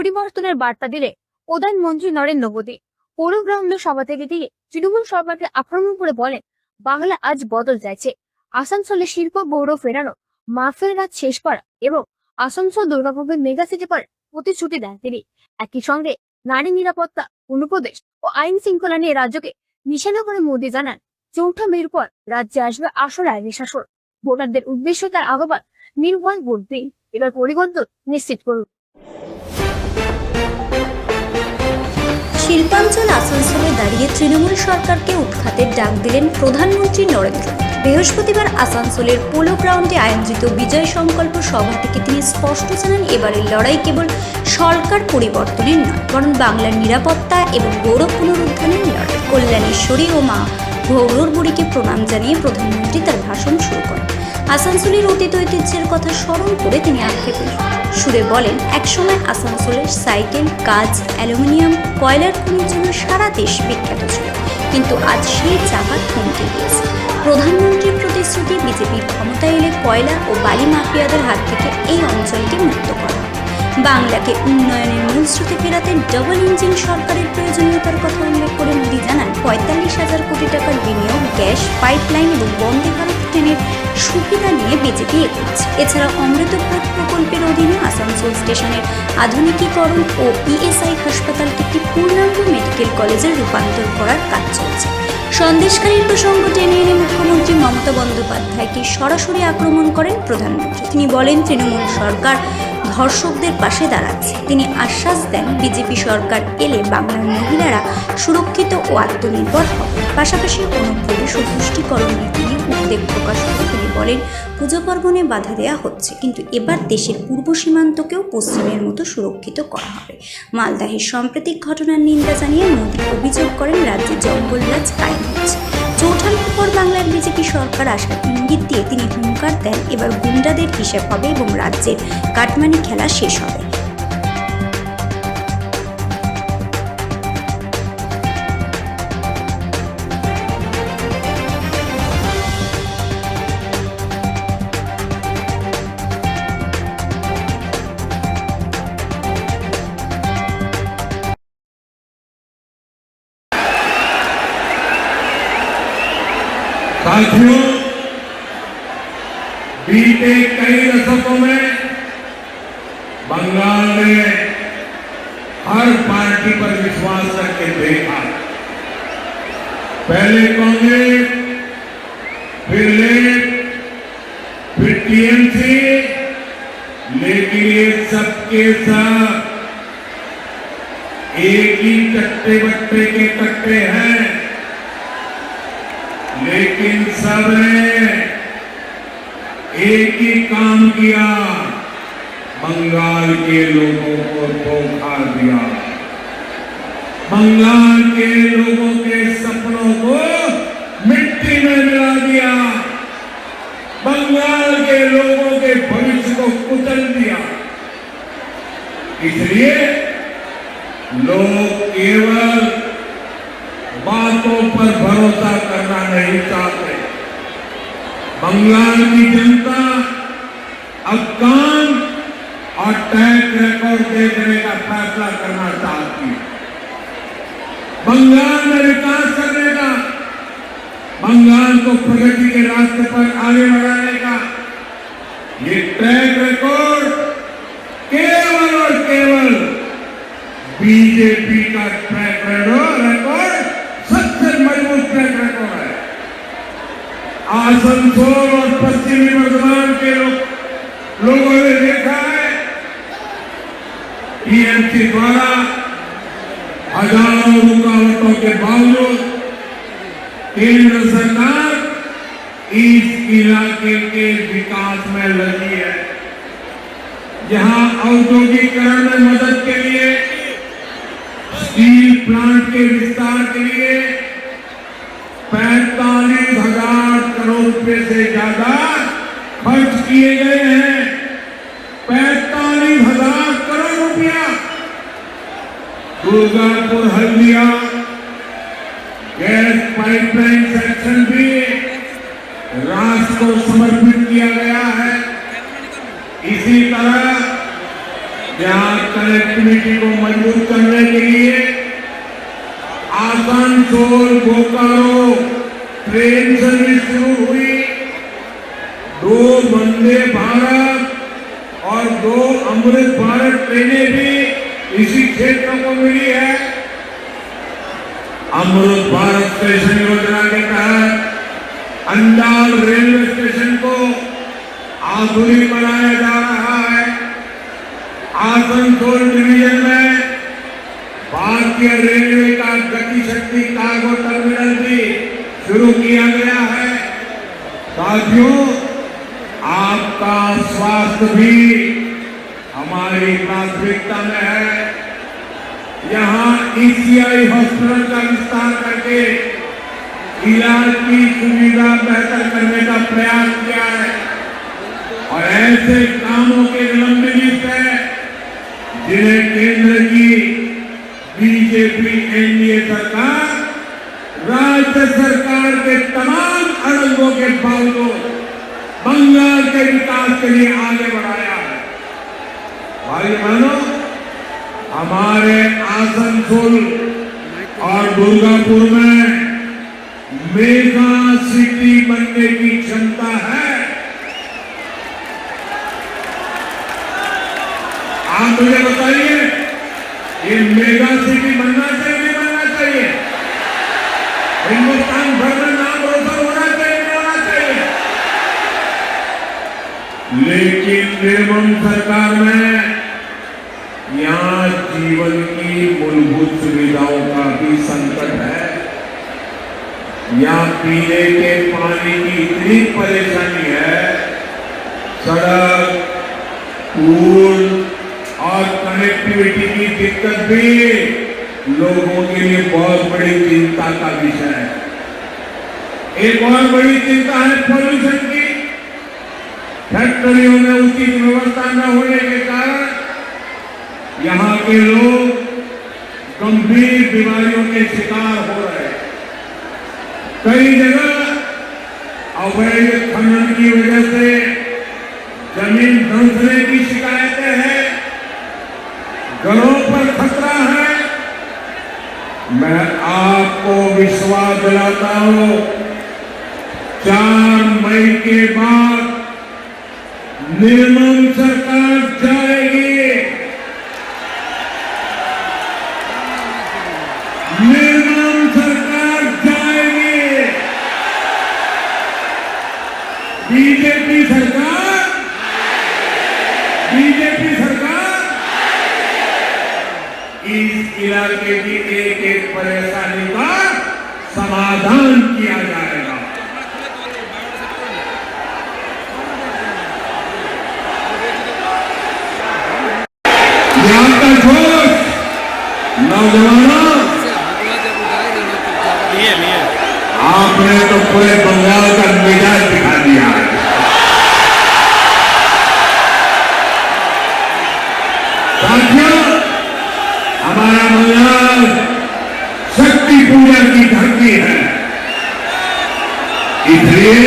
পরিবর্তনের বার্তা দিলে প্রধানমন্ত্রী নরেন্দ্র মোদী পৌরগ্রাম্য সভা থেকে দিয়ে তৃণমূল সরকারকে আক্রমণ করে বলেন, বাংলা আজ বদল চাইছে। আসানসোলে শিল্প বৌড় ফেরানো, মাফের রাত শেষ করা এবং আসানসোল দুর্গাপুরের মেগা সিটি করার প্রতিশ্রুতি দেন তিনি। একই সঙ্গে নারী নিরাপত্তা, অনুপ্রদেশ ও আইন শৃঙ্খলা নিয়ে রাজ্যকে নিশানা করে মোদী জানান, চৌঠা মের পর রাজ্যে আসবে আসল আইনি শাসন। ভোটারদের উদ্দেশ্যে তার আহ্বান, নির্ভয় ভোট দিন, এবার পরিবর্তন নিশ্চিত করুন। শিল্পাঞ্চল আসানসোলে দাঁড়িয়ে তৃণমূল সরকারকে উৎখাতের ডাক দিলেন প্রধানমন্ত্রী নরেন্দ্র মোদী। বৃহস্পতিবার আসানসোলের পোলো গ্রাউন্ডে আয়োজিত বিজয় সংকল্প সভা থেকে তিনি স্পষ্ট জানান, এবারের লড়াই কেবল সরকার পরিবর্তনের নয়, বরং বাংলার নিরাপত্তা এবং গৌরব পুনরুদ্ধারের লড়াই। কল্যাণেশ্বরী ও মা গৌরর বুড়িকে প্রণাম জানিয়ে প্রধানমন্ত্রী তার ভাষণ শুরু করেন। আসানসোলের অতীত ঐতিহ্যের কথা স্মরণ করে তিনি আক্ষেপের সুরে বলেন, একসময় আসানসোলের সাইকেল, কাঁচ, অ্যালুমিনিয়াম, কয়লার খনির জন্য সারা দেশ বিখ্যাত ছিল, কিন্তু আজ সেই জায়গা থমকে গিয়েছে। প্রধানমন্ত্রীর প্রতিশ্রুতি, বিজেপি ক্ষমতায় এলে কয়লা ও বালি মাফিয়াদের হাত থেকে এই অঞ্চলকে মুক্ত করা। বাংলাকে উন্নয়নের মূল স্রোতে ফেরাতে ডাবল ইঞ্জিন সরকারের প্রয়োজনীয়তার কথা উল্লেখ করে মোদী জানান, ৪৫,০০০ কোটি টাকার বিনিয়োগ, গ্যাস পাইপলাইন এবং বন্দে ভারত ট্রেনের সুবিধা নিয়ে বিজেপি এগোচ্ছে। এছাড়া অমৃত প্রকল্পের অধীনে আসানসোল স্টেশনের আধুনিকীকরণ ও ইএসআই হাসপাতালকে একটি পূর্ণাঙ্গ মেডিকেল কলেজে রূপান্তর করার কাজ চলছে। সন্দেশখালীর প্রসঙ্গ টেনে এনে মুখ্যমন্ত্রী মমতা বন্দ্যোপাধ্যায়কে সরাসরি আক্রমণ করেন প্রধানমন্ত্রী। তিনি বলেন, তৃণমূল সরকার ধর্ষকদের পাশে দাঁড়াচ্ছে। তিনি আশ্বাস দেন, বিজেপি সরকার এলে বাংলার মহিলারা সুরক্ষিত ও আত্মনির্ভর হবে। পাশাপাশি অনুপ্রবেশ ও পুষ্টিকরণ নীতি নিয়ে উদ্বেগ প্রকাশ করে তিনি বলেন, পুজো পার্বণে বাধা দেওয়া হচ্ছে, কিন্তু এবার দেশের পূর্ব সীমান্তকেও পশ্চিমের মতো সুরক্ষিত করা হবে। মালদাহের সাম্প্রতিক ঘটনার নিন্দা জানিয়ে মোদী অভিযোগ করেন, রাজ্যে জঙ্গলরাজ কায়েম হচ্ছে। চৌঠানের পর বাংলার বিজেপি সরকার আসার ইঙ্গিত দিয়ে তিনি হুঙ্কার দেন, এবার গুন্ডাদের হিসেব হবে এবং রাজ্যের কাটমানি খেলা শেষ হবে। साथियों, बीते कई दशकों में बंगाल ने हर पार्टी पर विश्वास करके देखा। पहले कांग्रेस, फिर लेफ्ट, फिर टीएमसी, लेकिन ये सबके सब एक ही कट्टे बट्टे के कट्टे हैं, लेकिन सबने एक ही काम किया, बंगाल के लोगों को धोखा दिया। बंगाल के लोगों के सपनों को मिट्टी में मिला दिया, बंगाल के लोगों के भविष्य को कुचल दिया। इसलिए लोग केवल बातों पर भरोसा करना नहीं चाहते। बंगाल की जनता अब काम और ट्रैक रिकॉर्ड देखने का फैसला करना चाहती है। बंगाल में विकास करने का, बंगाल को प्रगति के रास्ते पर आगे बढ़ाने का ये ट्रैक रिकॉर्ड केवल और केवल बीजेपी का ट्रैक रिकॉर्ड सबसे मजबूत ट्रैक रिकॉर्ड है। आसनसोल और पश्चिमी बर्धमान के लोगों ने देखा है, टीएमसी द्वारा हजारों रुकावटों के बावजूद केंद्र सरकार इस इलाके के विकास में लगी है। यहां औद्योगिकरण में मदद के लिए, स्टील प्लांट के विस्तार के लिए 45,000 करोड़ रुपए से ज्यादा खर्च किए गए हैं। 45,000 करोड़ रुपया Durgapur Haldia gas pipeline section भी राष्ट्र को समर्पित किया गया है। इसी तरह यहाँ कनेक्टिविटी को मजबूत करने के लिए आसनसोल बोकारो ट्रेन सर्विस शुरू हुई। 2 वंदे भारत और 2 अमृत भारत ट्रेनें भी इसी क्षेत्र को मिली है। अमृत भारत स्टेशन योजना के तहत अंडाल रेलवे स्टेशन को आधुनिक बनाया जा रहा है। आसनसोल डिवीजन में भारतीय रेलवे का गति शक्ति कार्गो टर्मिनल भी शुरू किया गया है। साथियों, आपका स्वास्थ्य भी हमारी प्राथमिकता में है। यहाँ ईसीआई हॉस्पिटल का विस्तार करके इलाज की सुविधा बेहतर करने का प्रयास किया है और ऐसे कामों के लंबी लिस्ट है जिन्हें केंद्र की बीजेपी एनडीए सरकार राज्य सरकार के तमाम अड़ंगों के बावजूद बंगाल के विकास के लिए आगे बढ़ाया है। भाई बहनों, हमारे आसनसोल और दुर्गापुर में मेगा सिटी बनने की क्षमता है। आप मुझे बताइए, ये मेगा सिटी बनना चाहिए नहीं बनना चाहिए? हिंदुस्तान भर में नाम रोशन होना चाहिए नहीं होना चाहिए? लेकिन निर्मम सरकार में यहाँ जीवन की मूलभूत सुविधाओं का भी संकट है। यहाँ पीने के पानी की इतनी परेशानी है, सड़क, पुल और कनेक्टिविटी की दिक्कत भी लोगों के लिए बहुत बड़ी चिंता का विषय है। एक और बड़ी चिंता है पॉल्यूशन की। फैक्ट्रियों में उचित व्यवस्था न होने के कारण यहाँ के लोग गंभीर बीमारियों के शिकार हो रहे हैं। कई जगह अवैध खनन की वजह से जमीन धंसने की शिकायतें हैं, घरों पर खतरा है। मैं आपको विश्वास दिलाता हूं, 4 मई के बाद निर्मम सरकार जाएगी। निर्मम सरकार जाएगी। बीजेपी सरकार इस इलाके की एक एक परेशानी का समाधान किया जाएगा। यहाँ का जोश, नौजवानों, आपने तो पूरे बंगाल का मिजाज दिखा दिया है। साथियों, हमारा बंगाल शक्ति पूजा की धरती है, इसलिए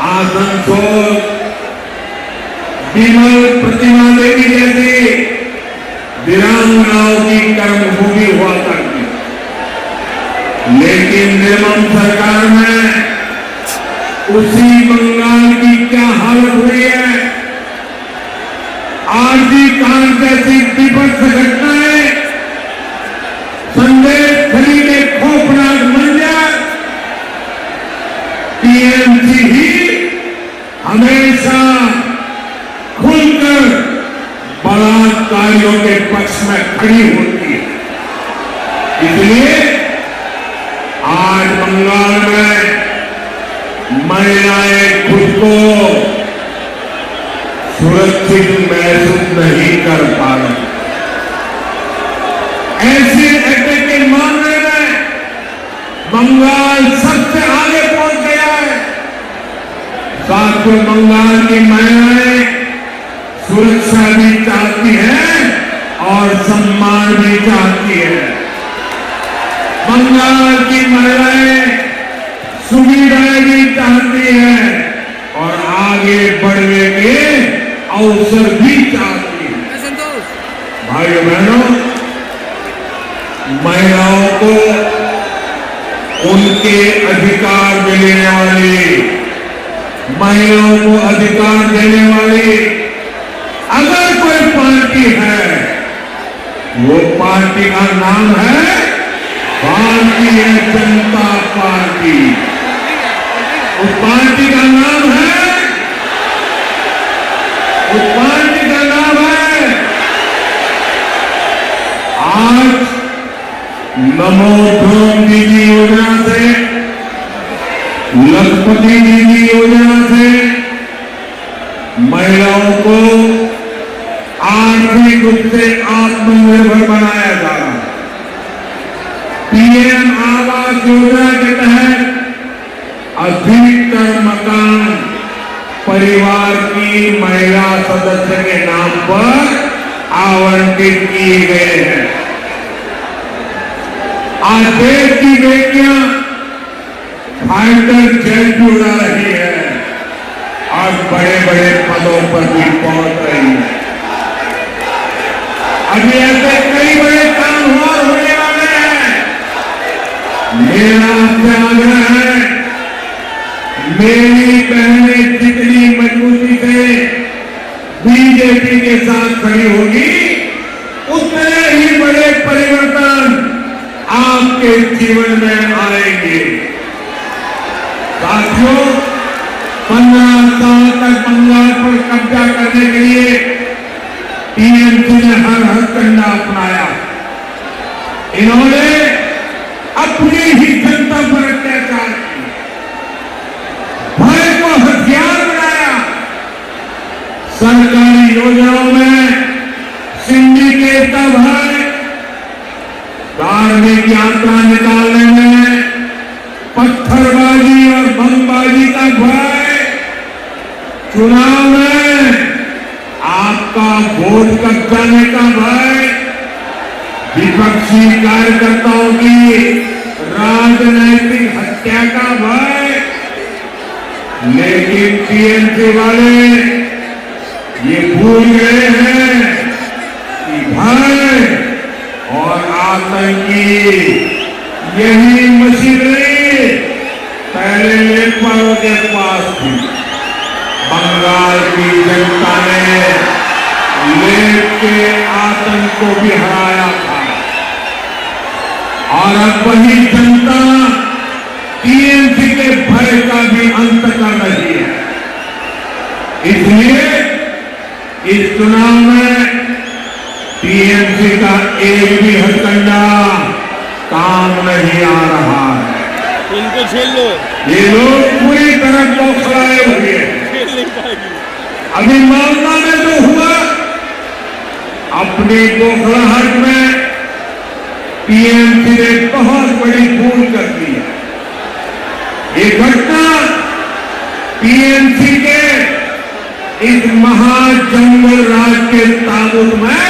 आसनसोल विमल प्रतिमा देवी जैसी वीरांगनाओं की कर्मभूमि हुआ करती। लेकिन निर्मम सरकार में उसी बंगाल की क्या हालत हुई है। आरजी कांड जैसी विभत्स घटनाएं, संदेश खली के खौफनाक मंजर, टीएमसी ही हमेशा खुलकर बलात्कारियों के पक्ष में खड़ी होती है। इसलिए आज बंगाल में महिलाएं खुद को सुरक्षित महसूस नहीं कर पा रही। ऐसे अटैक के मामले में बंगाल सबसे आगे पहुंच गया है। साथियों, बंगाल की महिलाएं सुरक्षा भी चाहती हैं और सम्मान भी चाहती है। बंगाल की महिलाएं सुविधाएं भी चाहती हैं और आगे बढ़ने के अवसर भी चाहती है। भाइयों बहनों, महिलाओं को उनके अधिकार देने वाली, महिलाओं को अधिकार देने वाली अगर कोई पार्टी है, वो पार्टी का नाम है भारतीय जनता पार्टी। उस पार्टी का नाम है, उस पार्टी का नाम है आज नमो ड्रोन दीदी योजना से, लखपति दीदी योजना से महिलाओं को आर्थिक रूप से आत्मनिर्भर बनाया जा रहा है। पीएम आवास योजना के तहत अधिकतर मकान परिवार की महिला सदस्य के नाम पर आवंटित किए गए हैं। आज देश की बेटियां फाइटर जेट भी उड़ा रही है और बड़े बड़े पदों पर भी पहुंच रही है। अभी ऐसे कई बड़े काम और होने वाले हैं। मेरा आपसे आग्रह है, मेरी बहनें जितनी मजबूती से बीजेपी के साथ खड़ी होगी, उतने ही बड़े परिवर्तन आपके जीवन में आएंगे। साथियों, 15 साल तक बंगाल पर कब्जा करने के लिए टीएमसी ने हर हथकंडा अपनाया। इन्होंने अपनी ही जनता पर अत्याचार किया, भय को हथियार बनाया। सरकारी योजनाओं में सिंडिकेट का भय, धार्मिक यात्रा निकालने में पत्थरबाजी और बमबाजी का भय, चुनाव में आपका वोट कब्जाने का भय, विपक्षी कार्यकर्ताओं की राजनैतिक हत्या का भय। लेकिन टीएमसी वाले ये भूल गए हैं कि भय और आतंकी यही मशीनरी पहले लेखपालों के पास थी। बंगाल की जनता ने लेप के आतंक को भी हराया था और अब वही जनता टीएमसी के भय का भी अंत कर रही है। इसलिए इस चुनाव में टीएमसी का एक भी हथकंडा काम नहीं आ रहा है। इनको झेल लो। ये लोग पूरी तरह बौखलाए हुए हैं। अभी मालदा में जो हुआ, अपनी बौखलाहट में टीएमसी ने बहुत बड़ी भूल कर दी है। ये घटना टीएमसी के इस महाजंगल राज के ताबूत में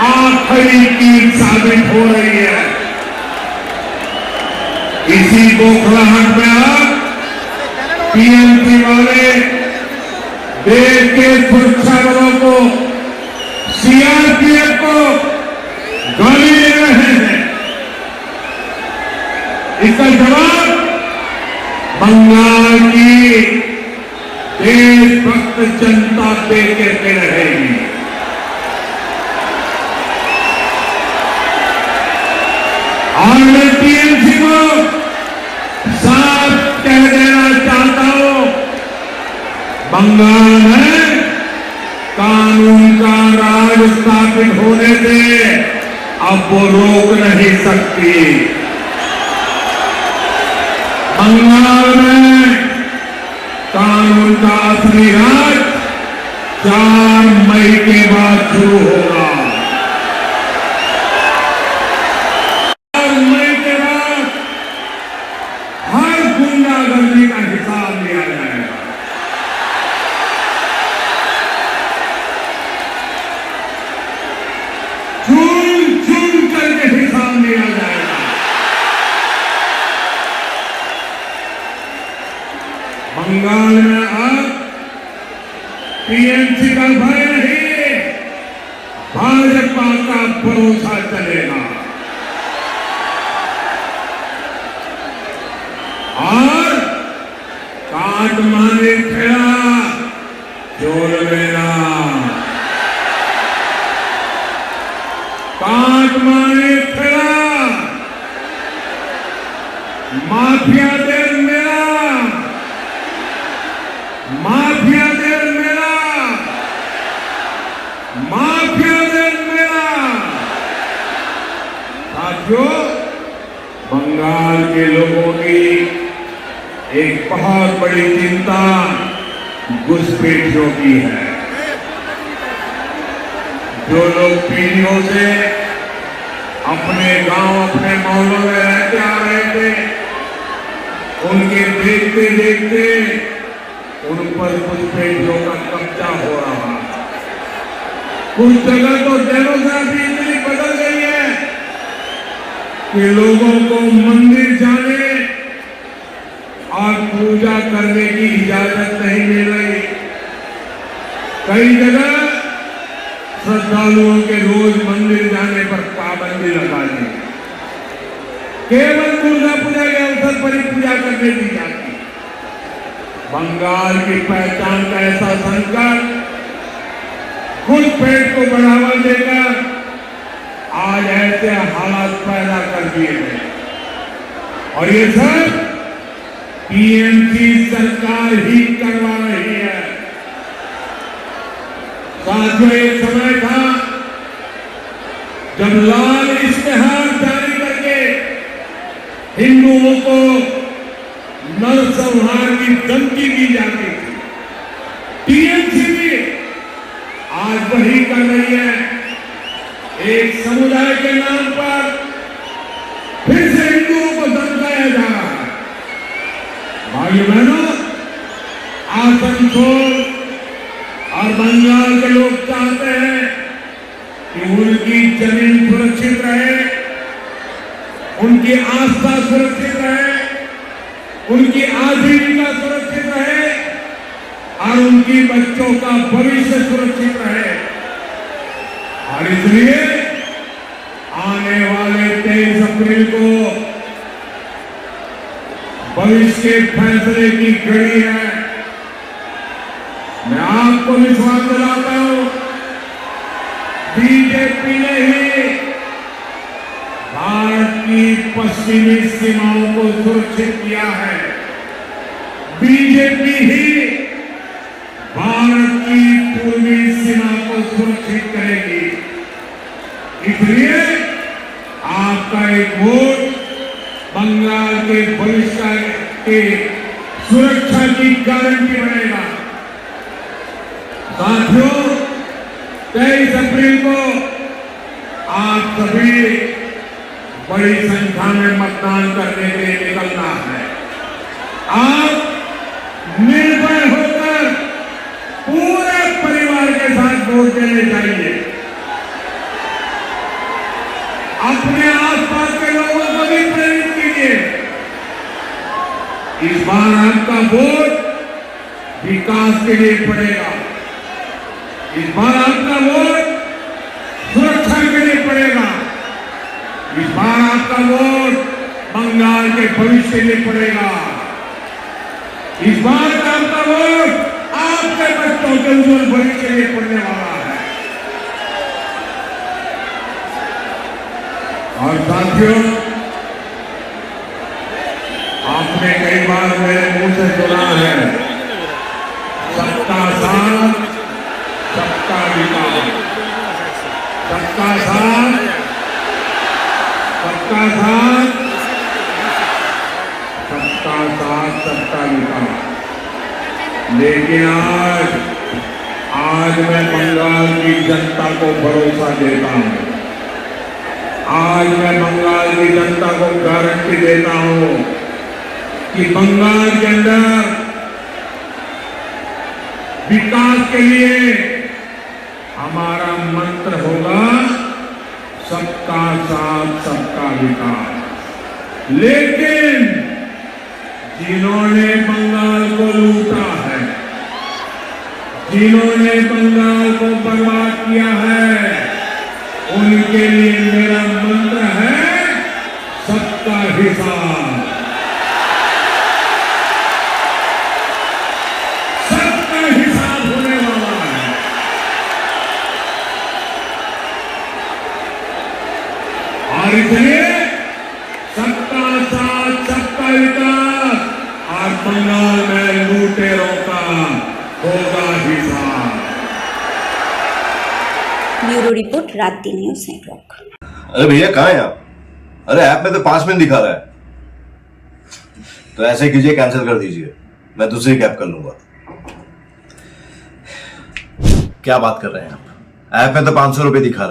आखिरी कील साबित हो रही है। इसी बौखलाहट में अब टीएमसी वाले देश के सुरक्षा बलों को, सीआरपीएफ को गाली दे रहे हैं। इसका जवाब बंगाल की देशभक्त जनता दे के रहेगी। और मैं टीएमसी को साफ कह देना चाहता हूं, बंगाल में कानून का राज स्थापित होने से अब वो रोक नहीं सकती। बंगाल में कानून का असली राज 4 मई के बाद शुरू होगा। 4 मई के बाद हर गुंडागर्दी का हिसाब लिया जाएगा। चुन चुन करके हिसाब लिया जाएगा। बंगाल में अब टीएमसी का भय नहीं, भाजपा का भरोसा चलेगा। और काट माने खेड़ा चोर मेरा, काट माने खेड़ा माफिया देर मेरा, माफिया देर मेरा, माफिया देर मेरा। साथियों, बंगाल के लोगों की एक बहुत बड़ी चिंता घुसपैठियों की है। जो लोग पीढ़ियों से अपने गांव, अपने मोहल्लों में रहते आ रहे थे, उनके देखते देखते उन पर घुसपैठियों का कब्जा हो रहा। कुछ जगह तो डेमोग्राफी इतनी बदल गई है कि लोगों को मंदिर जाने और पूजा करने की इजाजत नहीं मिल रही। कई जगह श्रद्धालुओं के रोज मंदिर जाने पर पाबंदी लगा दी। केवल दुर्गा पूजा के अवसर पर ही पूजा करने दी जाती। बंगाल की पहचान का ऐसा संकट घुसपैठ को बढ़ावा देकर आज ऐसे हालात पैदा कर दिए गए। और ये सब टीएमसी सरकार ही करवा रही है। साथियों, एक समय था जब लाल इश्तेहार जारी करके हिंदुओं को नरसंहार की धमकी दी जाती थी। टीएमसी भी आज वही कर रही है। एक समुदाय के नाम पर फिर से हिंदुओं को धमकाया जा रहा है। भाइयों बहनों, आसनसोल और बंगाल के लोग चाहते हैं कि उनकी जमीन सुरक्षित रहे, उनकी आस्था सुरक्षित रहे, उनकी आजीविका सुरक्षित रहे और उनकी बच्चों का भविष्य सुरक्षित रहे। और इसलिए आने वाले 23 अप्रैल को भविष्य के फैसले की घड़ी है। मैं आपको विश्वास दिलाता हूं, बीजेपी ने ही भारत की पश्चिमी सीमाओं को सुरक्षित किया है। बीजेपी ही भारत की पूर्वी सीमा को सुरक्षित करेगी। इसलिए आपका एक वोट बंगाल के भविष्य के सुरक्षा की गारंटी बनेगा। साथियों, 23 अप्रैल को आप सभी बड़ी संख्या में मतदान करने के लिए निकलना है। आप निर्भय होकर पूरे परिवार के साथ वोट देने चाहिए। अपने आसपास के लोगों को भी प्रेरित कीजिए। इस बार आपका वोट विकास के लिए पड़ेगा। इस बार आपका वोट सुरक्षा के लिए पड़ेगा। इस बार आपका वोट बंगाल के भविष्य के लिए पड़ेगा। इस बार का आपका वोट आपके बच्चों के उज्जवल भविष्य के लिए पड़ने वाला है। और साथियों, आपने कई बार मेरे मुंह से सुना है, सबका साथ सबका विकास, सबका साथ सबका साथ सबका साथ सबका विकास। लेकिन आज मैं बंगाल की जनता को भरोसा देता हूं। आज मैं बंगाल की जनता को गारंटी देता हूं कि बंगाल के अंदर विकास के लिए हमारा मंत्र होगा सबका साथ सबका विकास। लेकिन जिन्होंने बंगाल को लूटा है, जिन्होंने बंगाल को बर्बाद किया है, उनके लिए मेरा मंत्र है सबका हिसाब। सबका हिसाब होने वाला है। और इसलिए सबका साथ, सबका विकास और बंगाल में लूटेरों का होगा हिसाब। ब्यूरो रिपोर्ट रात दिन न्यूज नेटवर्क। अरे भैया कहाँ हैं आप? अरे ऐप में तो 5 मिनट दिखा रहा है। तो ऐसे कीजिए, कैंसिल कर दीजिए, मैं दूसरी कैब कर लूंगा। क्या बात कर रहे हैं आप? ऐप में तो 500 रुपए दिखा रहा है।